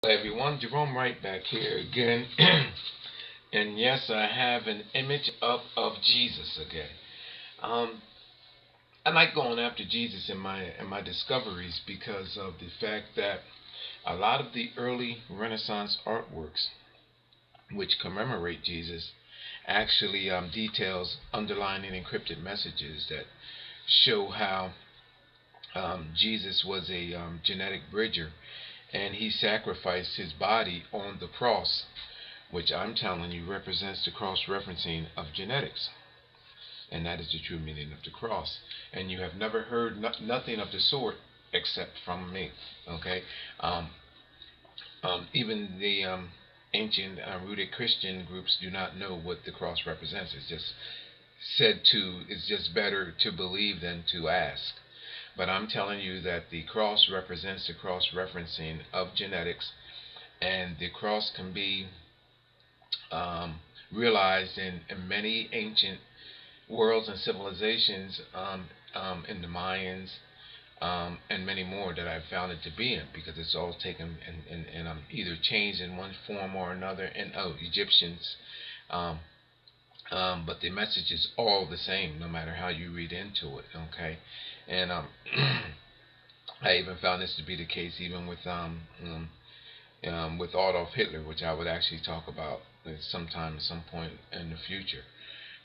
Hello everyone, Gerone Wright back here again. And yes, I have an image up of Jesus again. Um, I like going after Jesus in my discoveries because of the fact that a lot of the early Renaissance artworks which commemorate Jesus actually details underlying and encrypted messages that show how Jesus was a genetic bridger, and he sacrificed his body on the cross, which I'm telling you represents the cross-referencing of genetics. And that is the true meaning of the cross. And you have never heard nothing of the sort except from me. Okay? Um, even the ancient rooted Christian groups do not know what the cross represents. It's just said to, it's just better to believe than to ask. But I'm telling you that the cross represents the cross referencing of genetics, and the cross can be realized in many ancient worlds and civilizations, in the Mayans, and many more that I've found it to be in, because it's all taken and either changed in one form or another. And Egyptians, um, but the message is all the same, no matter how you read into it. Okay, and I even found this to be the case even with Adolf Hitler, which I would actually talk about sometime at some point in the future.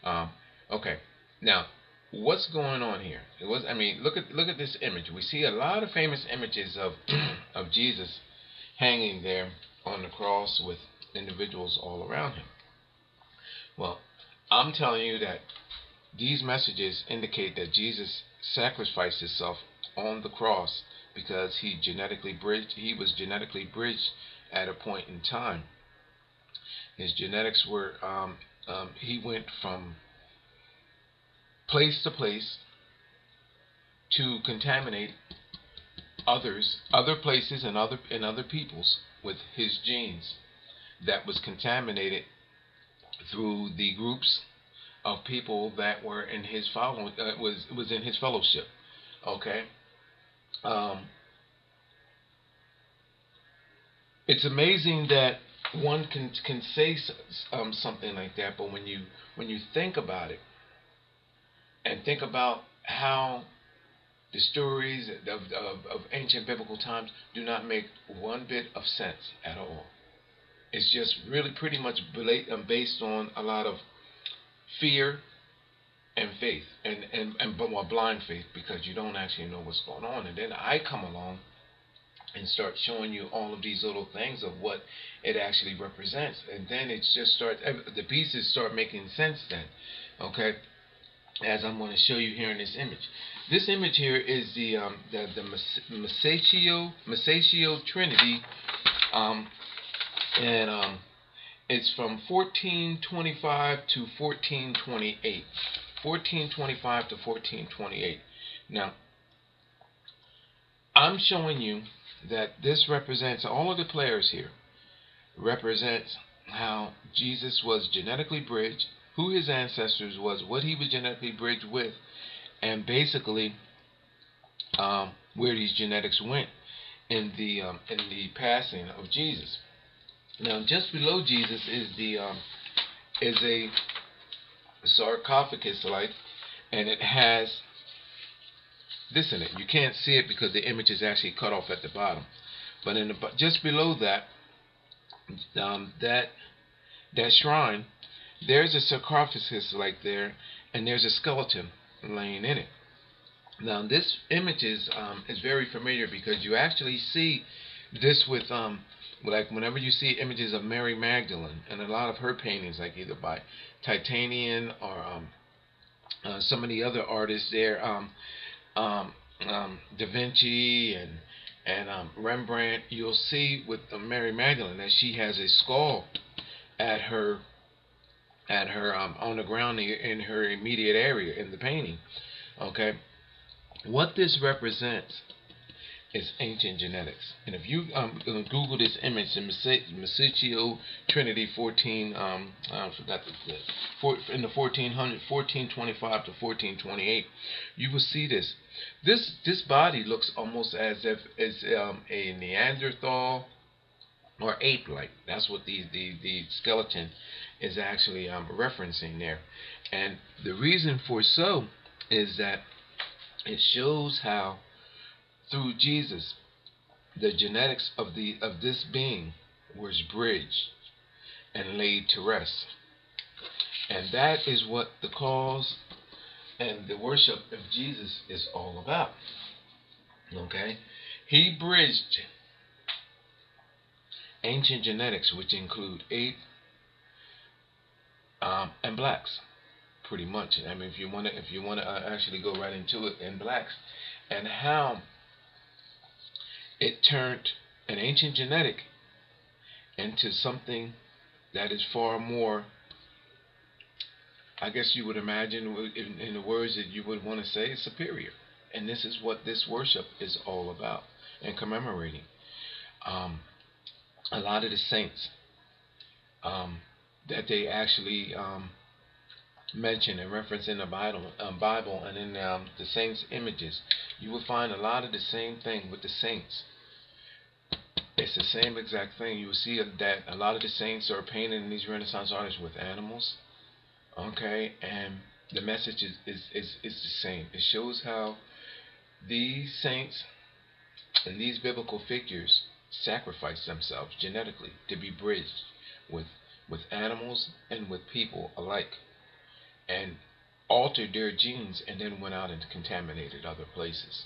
Um, okay, now what's going on here? I mean, look at this image. We see a lot of famous images of of Jesus hanging there on the cross with individuals all around him. Well, I'm telling you that these messages indicate that Jesus sacrificed himself on the cross because he was genetically bridged at a point in time. His genetics were he went from place to place to contaminate other places and other peoples with his genes that was contaminated through the groups of people that were in his following, was in his fellowship. Okay, um, it's amazing that one can say something like that, but when you think about it and think about how the stories of ancient biblical times do not make one bit of sense at all. It's just really pretty much based on a lot of fear and faith, and but more blind faith, because you don't actually know what's going on. And then I come along and start showing you all of these little things of what it actually represents, and then it just starts, the pieces start making sense then. Okay, as I'm going to show you here in this image. This image here is the Masaccio Trinity, um, and it's from 1425 to 1428. 1425 to 1428. Now, I'm showing you that this represents, all of the players here represents how Jesus was genetically bridged, who his ancestors was, what he was genetically bridged with, and basically where these genetics went in the passing of Jesus. Now, just below Jesus is a sarcophagus, like, and it has this in it. You can't see it because the image is actually cut off at the bottom. But just below that, that shrine, there's a sarcophagus like there, and there's a skeleton laying in it. Now, this image is very familiar because you actually see this with like whenever you see images of Mary Magdalene and a lot of her paintings, like either by Titanian or some of the other artists there, Da Vinci and Rembrandt, you'll see with Mary Magdalene that she has a skull at her on the ground in her immediate area in the painting. Okay, what this represents is ancient genetics. And if you Google this image in Masaccio Trinity 14, I forgot in the 1425 to 1428, you will see this. This body looks almost as if it's a Neanderthal or ape-like. That's what the skeleton is actually referencing there. And the reason for so is that it shows how through Jesus the genetics of this being was bridged and laid to rest. And that is what the cause and the worship of Jesus is all about. Okay? He bridged ancient genetics, which include ape and blacks, pretty much. I mean, if you want to actually go right into it, in blacks, and how it turned an ancient genetic into something that is far more, I guess you would imagine in the words that you would want to say, superior. And this is what this worship is all about and commemorating. A lot of the saints that they actually mention and reference in the Bible and in the saints' images, you will find a lot of the same thing with the saints. It's the same exact thing. You will see that a lot of the saints are painted in these Renaissance artists with animals. Okay, and the message is the same. It shows how these saints and these biblical figures sacrifice themselves genetically to be bridged with animals and with people alike, and altered their genes, and then went out and contaminated other places.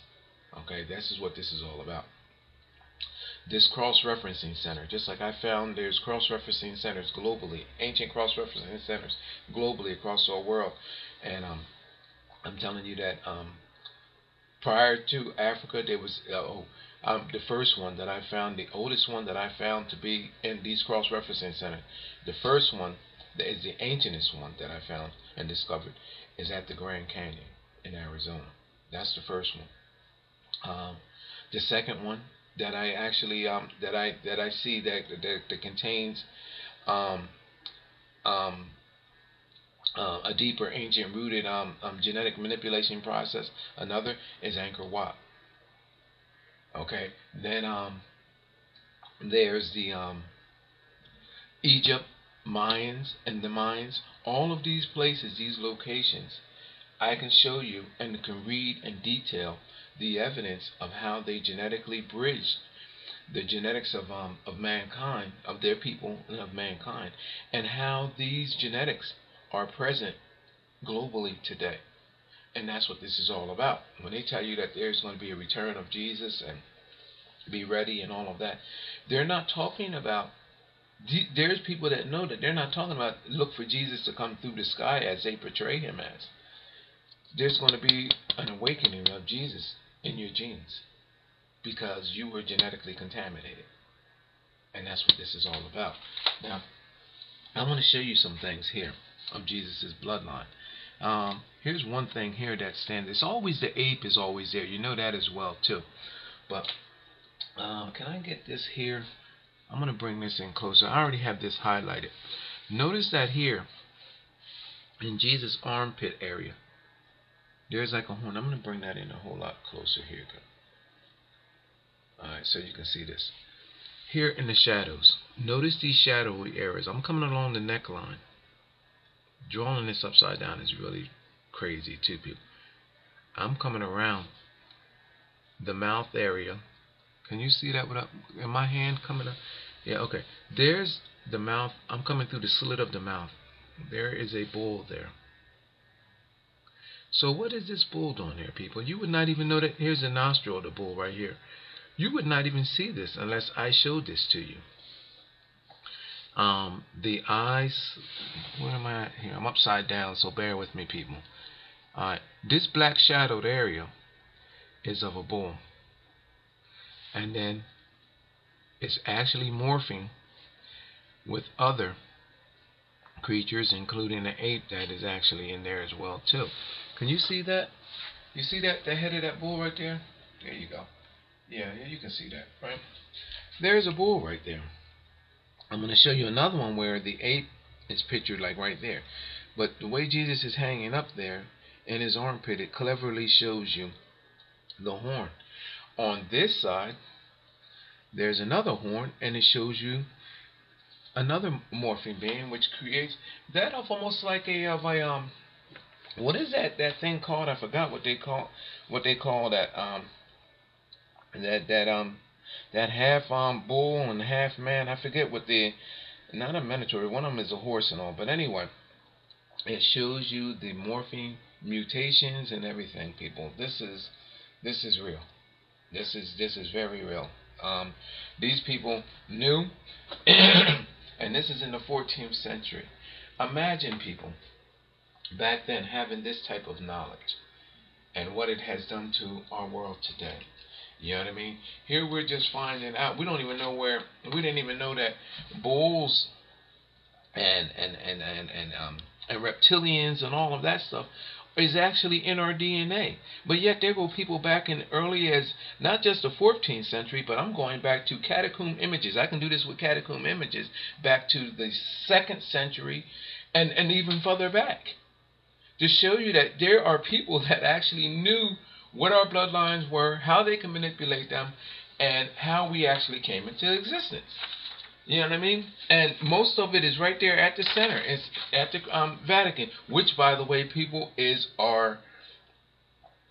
Okay, this is what this is all about. This cross-referencing center, just like I found there's cross-referencing centers globally, ancient cross-referencing centers globally across our world, and I'm telling you that prior to Africa, there was the first one that I found, the oldest one that I found to be in these cross-referencing centers. The first one, that is the ancientest one that I found and discovered, is at the Grand Canyon in Arizona. That's the first one. The second one that I actually that I see that contains a deeper, ancient, rooted genetic manipulation process. Another is Angkor Wat. Okay, then there's the Egypt, Mayans, and the Mayans. All of these places, these locations, I can show you and can read in detail the evidence of how they genetically bridged the genetics of mankind, of their people and of mankind, and how these genetics are present globally today. And that's what this is all about. When they tell you that there's going to be a return of Jesus and be ready and all of that, they're not talking about, there's people that know that they're not talking about look for Jesus to come through the sky as they portray him as. There's going to be an awakening of Jesus in your genes because you were genetically contaminated. And that's what this is all about. Now, I want to show you some things here of Jesus' bloodline. Here's one thing here that stands. It's always the ape is always there. You know that as well too. But can I get this here? I'm going to bring this in closer. I already have this highlighted. Notice that here in Jesus' armpit area, there's like a horn. I'm going to bring that in a whole lot closer here. Alright, so you can see this. Here in the shadows, notice these shadowy areas. I'm coming along the neckline. Drawing this upside down is really crazy too, people. I'm coming around the mouth area. Can you see that without my hand coming up? Yeah, okay. There's the mouth. I'm coming through the slit of the mouth. There is a bull there. So what is this bull doing there, people? You would not even know that. Here's the nostril of the bull right here. You would not even see this unless I showed this to you. The eyes, where am I at here? I'm upside down, so bear with me, people. Alright, this black shadowed area is of a bull. And then it's actually morphing with other creatures, including the ape that is actually in there as well too. Can you see that? You see that, the head of that bull right there? There you go. Yeah, you can see that, right? There's a bull right there. I'm going to show you another one where the ape is pictured like right there. But the way Jesus is hanging up there in his armpit, it cleverly shows you the horn. On this side, there's another horn, and it shows you another morphing being, which creates that of almost like a what is that thing called? I forgot what they call that that half bull and half man. I forget what the, not a minotaur. One of them is a horse and all. But anyway, it shows you the morphing mutations and everything, people. This is real. This is very real. These people knew, and this is in the 14th century. Imagine, people, back then having this type of knowledge and what it has done to our world today. You know what I mean? Here we're just finding out. We don't even know where. We didn't even know that bulls and reptilians and all of that stuff is actually in our DNA. But yet there were people back in early as not just the 14th century, but I'm going back to catacomb images. I can do this with catacomb images back to the 2nd century and even further back, to show you that there are people that actually knew what our bloodlines were, how they can manipulate them, and how we actually came into existence. You know what I mean? And most of it is right there at the center. It's at the Vatican, which, by the way, people, is our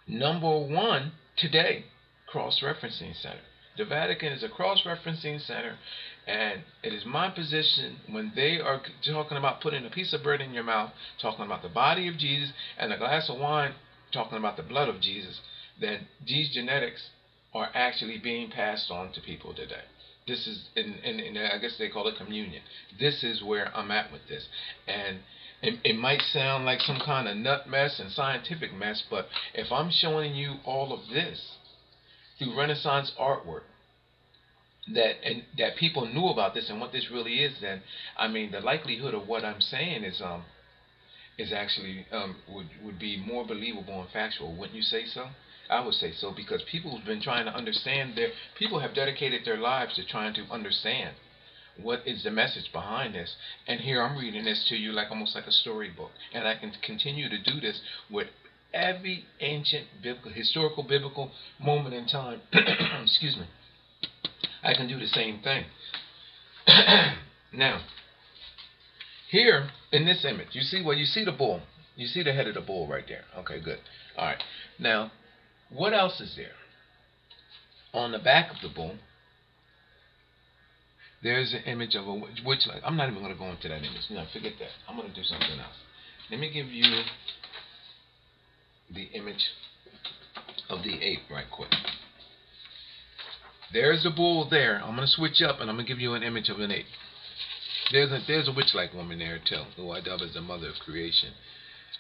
#1 today cross-referencing center. The Vatican is a cross-referencing center, and it is my position when they are talking about putting a piece of bread in your mouth, talking about the body of Jesus, and a glass of wine, talking about the blood of Jesus, that these genetics are actually being passed on to people today. This is, in I guess they call it communion. This is where I'm at with this. And it might sound like some kind of nut mess and scientific mess, but if I'm showing you all of this through Renaissance artwork, that people knew about this and what this really is, then I mean the likelihood of what I'm saying is actually would be more believable and factual. Wouldn't you say so? I would say so, because people have been trying to understand people have dedicated their lives to trying to understand what is the message behind this. And here I'm reading this to you like almost like a storybook. And I can continue to do this with every ancient historical biblical moment in time. Excuse me. I can do the same thing. Now, here in this image, you see the bull. You see the head of the bull right there. Okay, good. All right. Now, what else is there? On the back of the bull, there's an image of a witch. Like, I'm not even going to go into that image. No, forget that. I'm going to do something else. Let me give you the image of the ape right quick. There's the bull there. I'm going to switch up and I'm going to give you an image of an ape. There's a witch-like woman there too, who I dub as the mother of creation,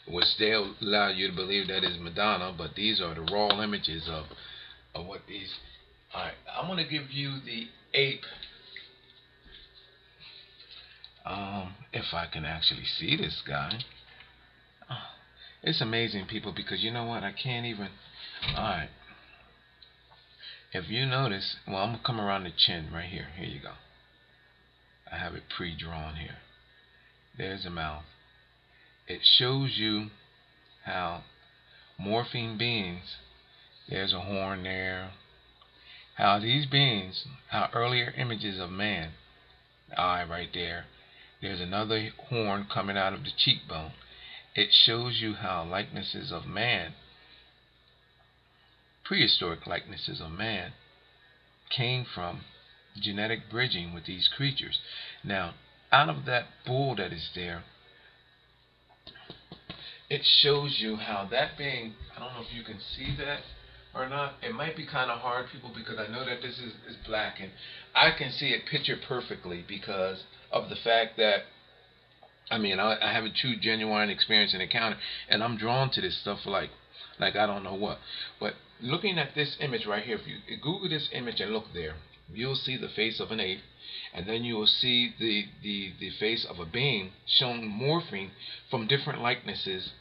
which they'll allow you to believe that is Madonna, but these are the raw images of what these. Alright, I'm going to give you the ape. If I can actually see this guy. It's amazing, people, because you know what? I can't even. Alright. If you notice, well, I'm going to come around the chin right here. Here you go. I have it pre-drawn here. There's the mouth. It shows you how morphine beings, there's a horn there, how these beings, how earlier images of man, the eye right there, there's another horn coming out of the cheekbone. It shows you how likenesses of man, prehistoric likenesses of man, came from genetic bridging with these creatures. Now, out of that bull that is there, it shows you how that being, I don't know if you can see that or not. It might be kind of hard, people, because I know that this is black, and I can see it pictured perfectly because of the fact that, I mean, I have a true, genuine experience and encounter, and I'm drawn to this stuff like I don't know what. But looking at this image right here, if you Google this image and look there, you'll see the face of an ape, and then you will see the face of a being shown morphing from different likenesses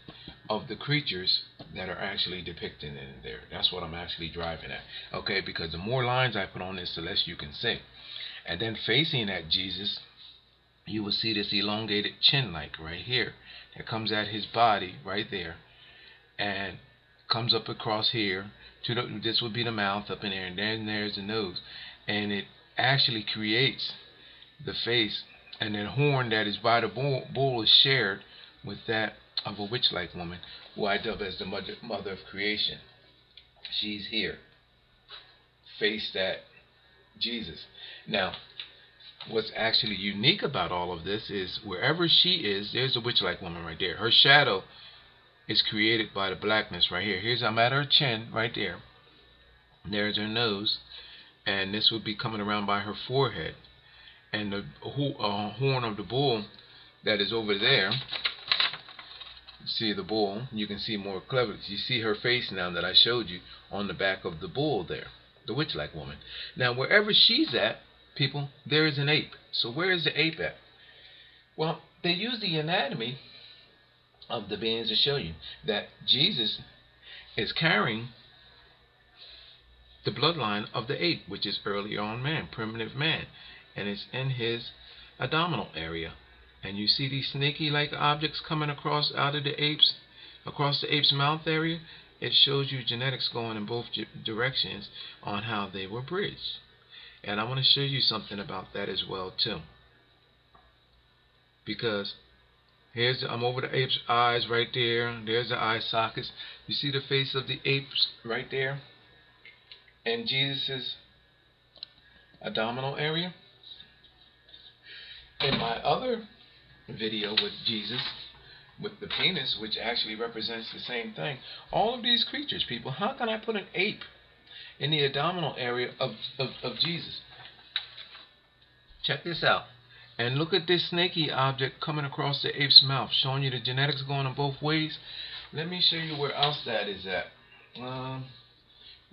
of the creatures that are actually depicted in there. That's what I'm actually driving at. Okay, because the more lines I put on this, the less you can see. And then facing at Jesus, you will see this elongated chin-like right here that comes at his body right there, and comes up across here to this would be the mouth up in there, and then there's the nose, and it actually creates the face, and the horn that is by the bull is shared with that of a witch-like woman, who I dub as the mother of creation. She's here, face that Jesus. Now, what's actually unique about all of this is wherever she is, there's a witch-like woman right there. Her shadow is created by the blackness right here. I'm at her chin right there. There's her nose, and this would be coming around by her forehead. And the horn of the bull that is over there, see the bull, you can see more cleverly. You see her face now that I showed you on the back of the bull there, the witch-like woman. Now, wherever she's at, people, there is an ape. So where is the ape at? Well, they use the anatomy of the beings to show you that Jesus is carrying the bloodline of the ape, which is earlier on man, primitive man, and it's in his abdominal area. And you see these snaky like objects coming across out of the apes, across the ape's mouth area. It shows you genetics going in both directions on how they were bridged. And I want to show you something about that as well too, because I'm over the ape's eyes right there. There's the eye sockets. You see the face of the apes right there, and Jesus's abdominal area. In my other video with Jesus, with the penis, which actually represents the same thing, all of these creatures, people, how can I put an ape in the abdominal area of Jesus? Check this out. And look at this snaky object coming across the ape's mouth, showing you the genetics going in both ways. Let me show you where else that is at.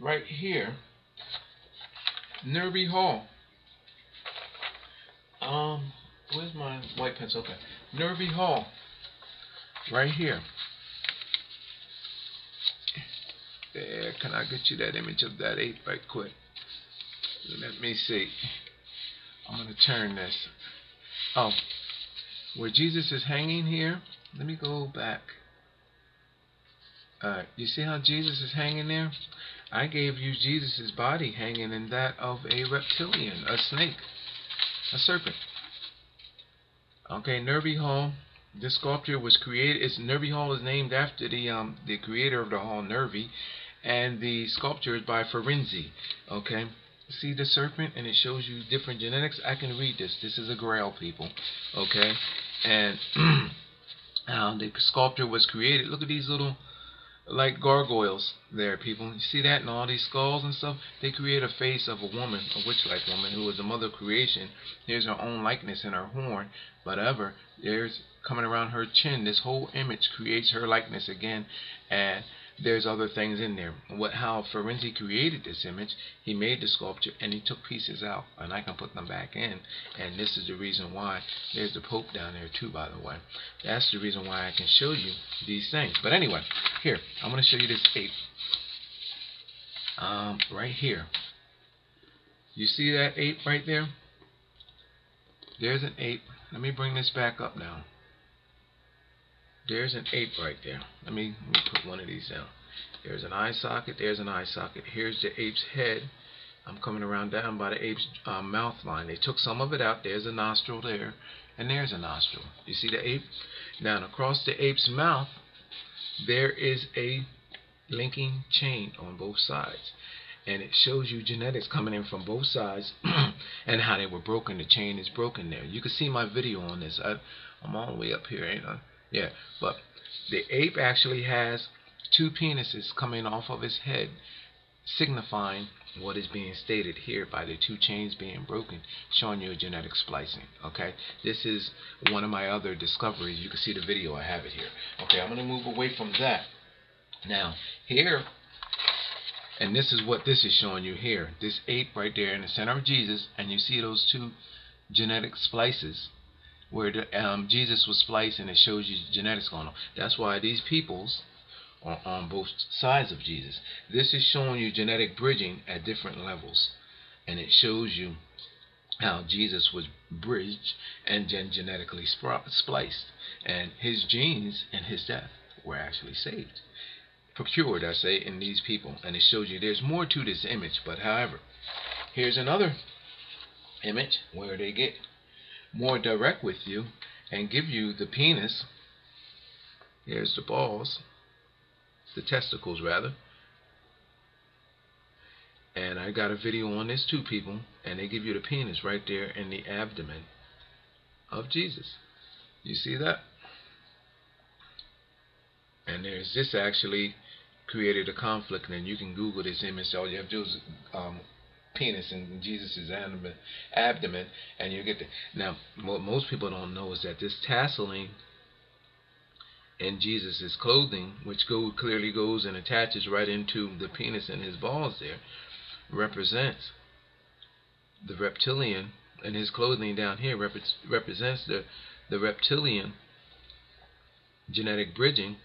Right here, Nervy Hall. Where's my white pencil? Okay, Nervy Hall. Right here. There, can I get you that image of that ape right quick? Let me see. I'm going to turn this. Oh, where Jesus is hanging here. Let me go back. Alright, you see how Jesus is hanging there? I gave you Jesus' body hanging in that of a reptilian, a snake, a serpent. Okay, Nervy Hall. This sculpture was created. Nervy Hall is named after the creator of the hall, Nervy, and the sculpture is by Ferenzi. Okay, see the serpent, and it shows you different genetics. I can read this. This is a grail, people. Okay, and the sculpture was created. Look at these little like gargoyles there, people. You see that, and all these skulls and stuff. They create a face of a woman, a witch-like woman, who is the mother of creation. Here's her own likeness in her horn. Whatever, there's coming around her chin. This whole image creates her likeness again, and there's other things in there. How Ferenzi created this image, he made the sculpture and he took pieces out, and I can put them back in. And this is the reason why there's the Pope down there too, by the way. That's the reason why I can show you these things. But anyway, here, I'm going to show you this ape. Right here. You see that ape right there? There's an ape. Let me bring this back up now. There's an ape right there. Let me put one of these down. There's an eye socket. There's an eye socket. Here's the ape's head. I'm coming around down by the ape's mouth line. They took some of it out. There's a nostril there, and there's a nostril. You see the ape? Now, across the ape's mouth, there is a linking chain on both sides. And it shows you genetics coming in from both sides and how they were broken. The chain is broken there. You can see my video on this. I'm all the way up here, ain't I? Yeah, but the ape actually has two penises coming off of his head, signifying what is being stated here by the two chains being broken, showing you a genetic splicing. Okay, this is one of my other discoveries. You can see the video. I have it here. Okay, I'm going to move away from that. Now, here, and this is what this is showing you here. This ape right there in the center of Jesus, and you see those two genetic splices where Jesus was spliced, and it shows you genetics going on. That's why these peoples are on both sides of Jesus. This is showing you genetic bridging at different levels, and it shows you how Jesus was bridged and then genetically spliced, and his genes and his death were actually saved, procured, I say, in these people. And it shows you there's more to this image. But however, here's another image where they get more direct with you and give you the penis. Here's the balls, the testicles rather. And I got a video on this too, people, and they give you the penis right there in the abdomen of Jesus. You see that? And there's this actually created a conflict, and you can Google this image. All you have to do is penis in Jesus' abdomen, and you get the. Now, what most people don't know is that this tasseling in Jesus' clothing, which clearly goes and attaches right into the penis and his balls there, represents the reptilian, and his clothing down here represents the reptilian genetic bridging,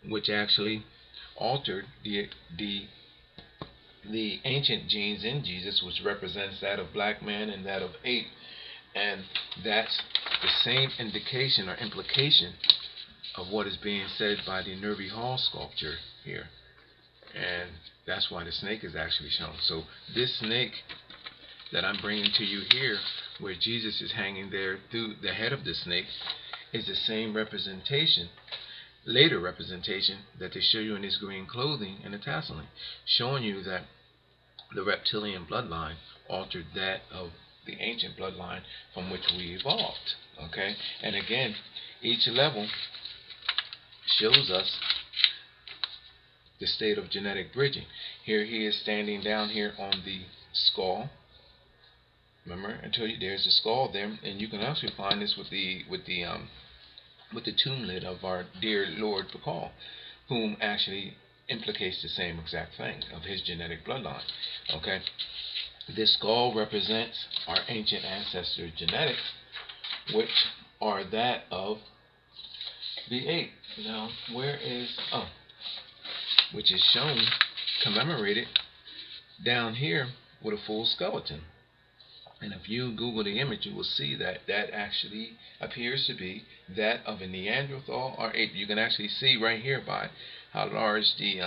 which actually altered the ancient genes in Jesus, which represents that of black man and that of ape. And that's the same indication or implication of what is being said by the Nervy Hall sculpture here. And that's why the snake is actually shown. So this snake that I'm bringing to you here, where Jesus is hanging there through the head of the snake, is the same representation, later representation, that they show you in this green clothing and the tasseling, showing you that the reptilian bloodline altered that of the ancient bloodline from which we evolved. Okay? And again, each level shows us the state of genetic bridging. Here he is standing down here on the skull. Remember, I told you there's a skull there, and you can actually find this with the tomb lid of our dear Lord Bibical, whom actually implicates the same exact thing of his genetic bloodline. Okay, this skull represents our ancient ancestor genetics, which are that of the ape. Now, where is which is shown, commemorated down here with a full skeleton. And if you Google the image, you will see that that actually appears to be that of a Neanderthal or ape. You can actually see right here by how large the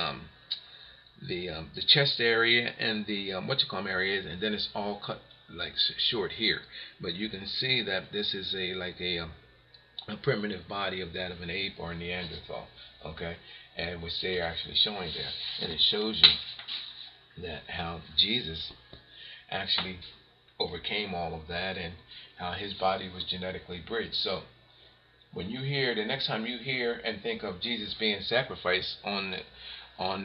chest area and the area is, and then it's all cut like short here. But you can see that this is a primitive body of that of an ape or a Neanderthal. Okay, and which they are actually showing there, and it shows you that how Jesus actually overcame all of that, and how his body was genetically bridged. So when you hear, the next time you hear and think of Jesus being sacrificed on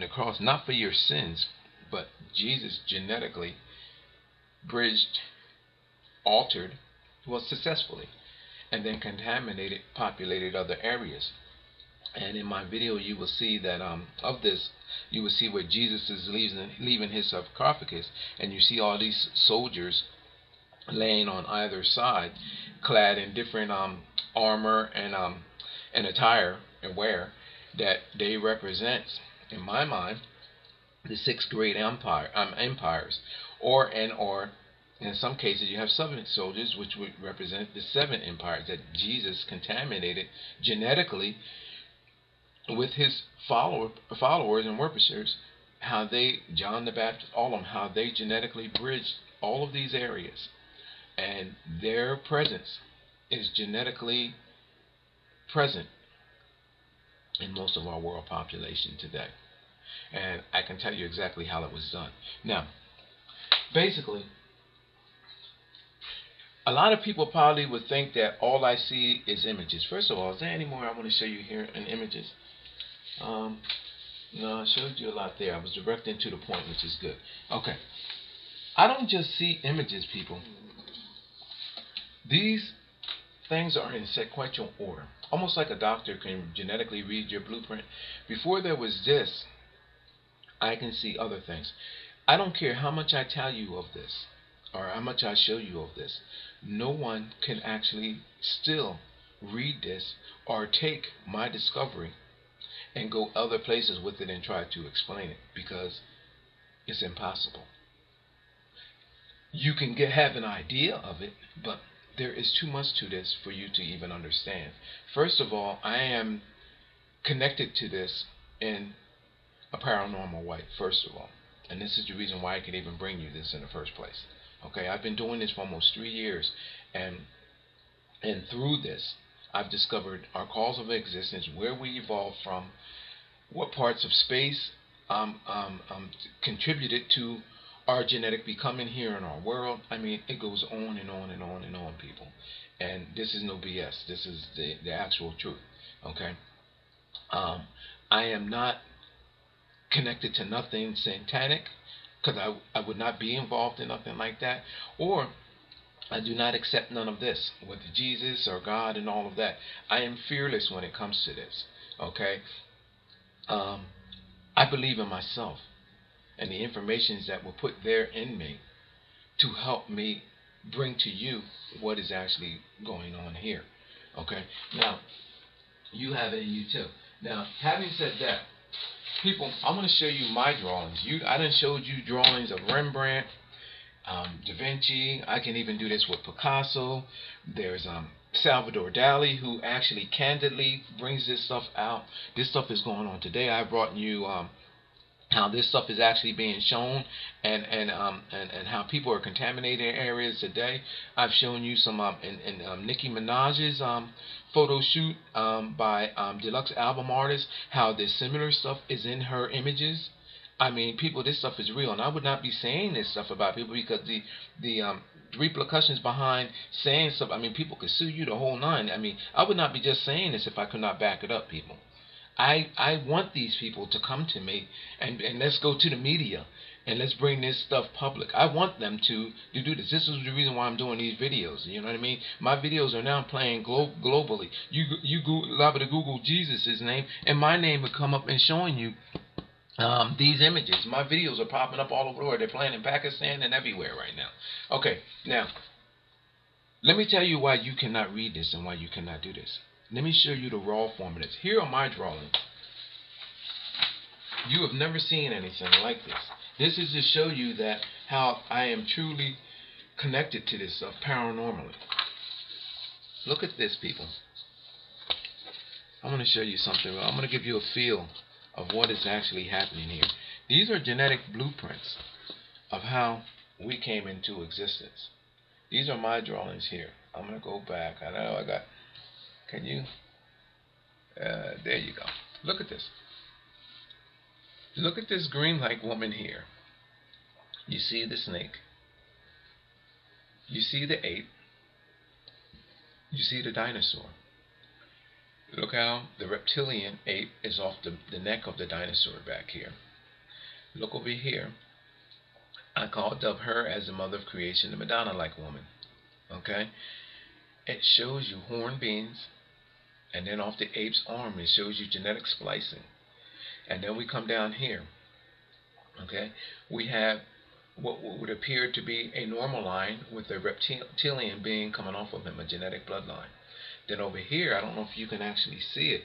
the cross, not for your sins, but Jesus genetically bridged, altered, well, successfully, and then contaminated, populated other areas. And in my video, you will see that of this, you will see where Jesus is leaving his sarcophagus, and you see all these soldiers laying on either side, clad in different armor and attire and wear, that they represent, in my mind, the 6 great empires, or in some cases you have 7 soldiers, which would represent the 7 empires that Jesus contaminated genetically with his followers and worshippers, how they, John the Baptist, all of them, how they genetically bridged all of these areas, and their presence is genetically present in most of our world population today. And I can tell you exactly how it was done. Now, basically, a lot of people probably would think that all I see is images. First of all, is there any more I want to show you here in images? No, I showed you a lot there. I was directing to the point, which is good. Okay. I don't just see images, people. These things are in sequential order. Almost like a doctor can genetically read your blueprint. Before there was this, I can see other things. I don't care how much I tell you of this, or how much I show you of this. No one can actually still read this or take my discovery and go other places with it and try to explain it, because it's impossible. You can have an idea of it, but there is too much to this for you to even understand. First of all, I am connected to this in a paranormal way, first of all. And this is the reason why I could even bring you this in the first place. Okay, I've been doing this for almost 3 years, and through this, I've discovered our cause of existence, where we evolved from, what parts of space contributed to our genetic becoming here in our world. I mean, it goes on and on and on and on, people. And this is no BS. This is the actual truth. Okay. I am not connected to nothing satanic, because I would not be involved in nothing like that. Or I do not accept none of this with Jesus or God and all of that. I am fearless when it comes to this. Okay. I believe in myself and the information that were put there in me to help me bring to you what is actually going on here. Okay. Now, you have it in you too. Now, having said that, people, I'm going to show you my drawings. I done showed you drawings of Rembrandt, Da Vinci. I can even do this with Picasso. There's Salvador Dali, who actually candidly brings this stuff out. This stuff is going on today. I brought you how this stuff is actually being shown, and how people are contaminating areas today. I've shown you some in Nicki Minaj's photo shoot by deluxe album artist, how this similar stuff is in her images. I mean, people, this stuff is real, and I would not be saying this stuff about people, because the repercussions behind saying stuff, I mean, people could sue you the whole nine. I mean, I would not be just saying this if I could not back it up, people. I want these people to come to me and let's go to the media and let's bring this stuff public. I want them to do this. This is the reason why I'm doing these videos. You know what I mean? My videos are now playing globally. You Google Jesus' name, and my name will come up and showing you these images. My videos are popping up all over the world. They're playing in Pakistan and everywhere right now. Okay, now let me tell you why you cannot read this and why you cannot do this. Let me show you the raw form of this. Here are my drawings. You have never seen anything like this. This is to show you that how I am truly connected to this stuff paranormally. Look at this, people. I'm going to show you something. I'm going to give you a feel of what is actually happening here. These are genetic blueprints of how we came into existence. These are my drawings here. I'm going to go back. I know I got... Can you? There you go. Look at this. Look at this green-like woman here. You see the snake. You see the ape. You see the dinosaur. Look how the reptilian ape is off the neck of the dinosaur back here. Look over here. I dub her as the mother of creation, the Madonna-like woman. Okay? It shows you horn beans. And then off the ape's arm, it shows you genetic splicing. And then we come down here. Okay? We have what would appear to be a normal line with a reptilian being coming off of him, a genetic bloodline. Then over here, I don't know if you can actually see it,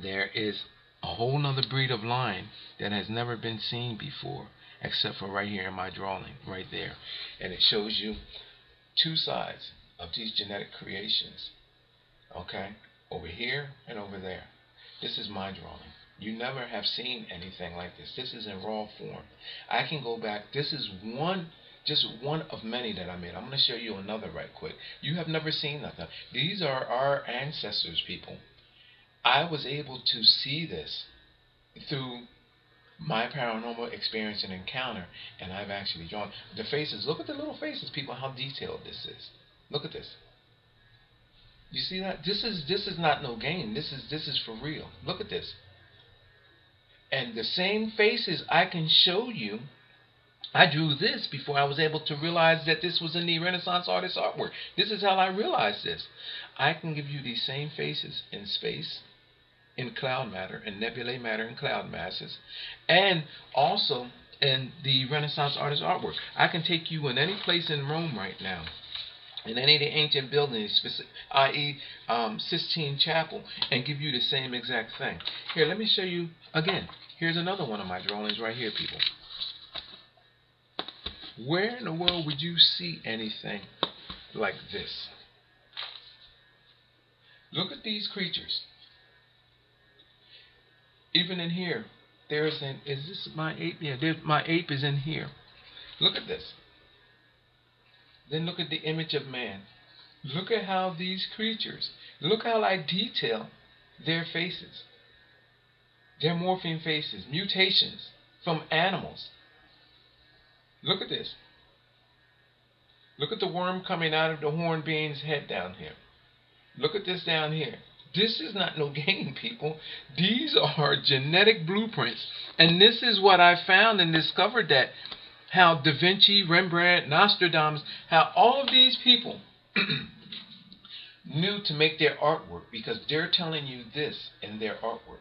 there is a whole nother breed of line that has never been seen before, except for right here in my drawing, right there. And it shows you two sides of these genetic creations. Okay, over here and over there. This is my drawing. You never have seen anything like this. This is in raw form. I can go back. This is just one of many that I made. I'm going to show you another right quick. You have never seen nothing. These are our ancestors, people. I was able to see this through my paranormal experience and encounter, and I've actually drawn the faces. Look at the little faces, people, how detailed this is. Look at this. You see that? This is not no game. This is for real. Look at this. And the same faces I can show you. I drew this before I was able to realize that this was in the Renaissance artist artwork. This is how I realized this. I can give you these same faces in space, in cloud matter, in nebulae matter, in cloud masses, and also in the Renaissance artist artwork. I can take you in any place in Rome right now, in any of the ancient buildings, i.e. Sistine Chapel, and give you the same exact thing. Here, let me show you again. Here's another one of my drawings right here, people. Where in the world would you see anything like this? Look at these creatures. Even in here, is this my ape? Yeah, my ape is in here. Look at this. Then look at the image of man. Look at how these creatures, look how I detail their faces. Their morphine faces, mutations from animals. Look at this. Look at the worm coming out of the horned being's head down here. Look at this down here. This is not no game, people. These are genetic blueprints. And this is what I found and discovered, that how Da Vinci, Rembrandt, Nostradamus, how all of these people knew to make their artwork, because they're telling you this in their artwork.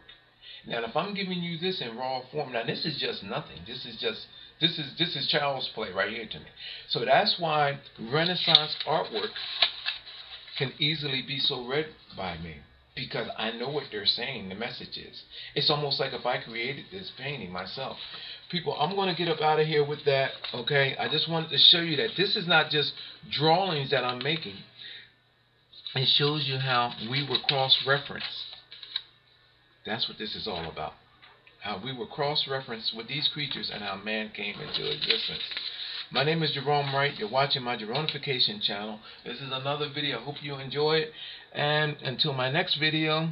Now, if I'm giving you this in raw form, now this is just nothing. This is child's play right here to me. So that's why Renaissance artwork can easily be so read by me, because I know what they're saying, the message is. It's almost like if I created this painting myself. People, I'm going to get up out of here with that, okay? I just wanted to show you that this is not just drawings that I'm making. It shows you how we were cross-referenced. That's what this is all about. How we were cross-referenced with these creatures and how man came into existence. My name is Gerone Wright. You're watching my Geronification channel. This is another video. I hope you enjoy it. And until my next video,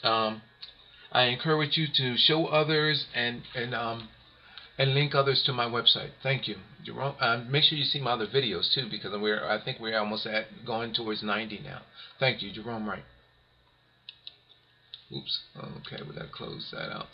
I encourage you to show others and link others to my website. Thank you. Jerome, make sure you see my other videos too, because I think we're almost going towards 90 now. Thank you, Gerone Wright. Oops. Okay, we gotta close that out.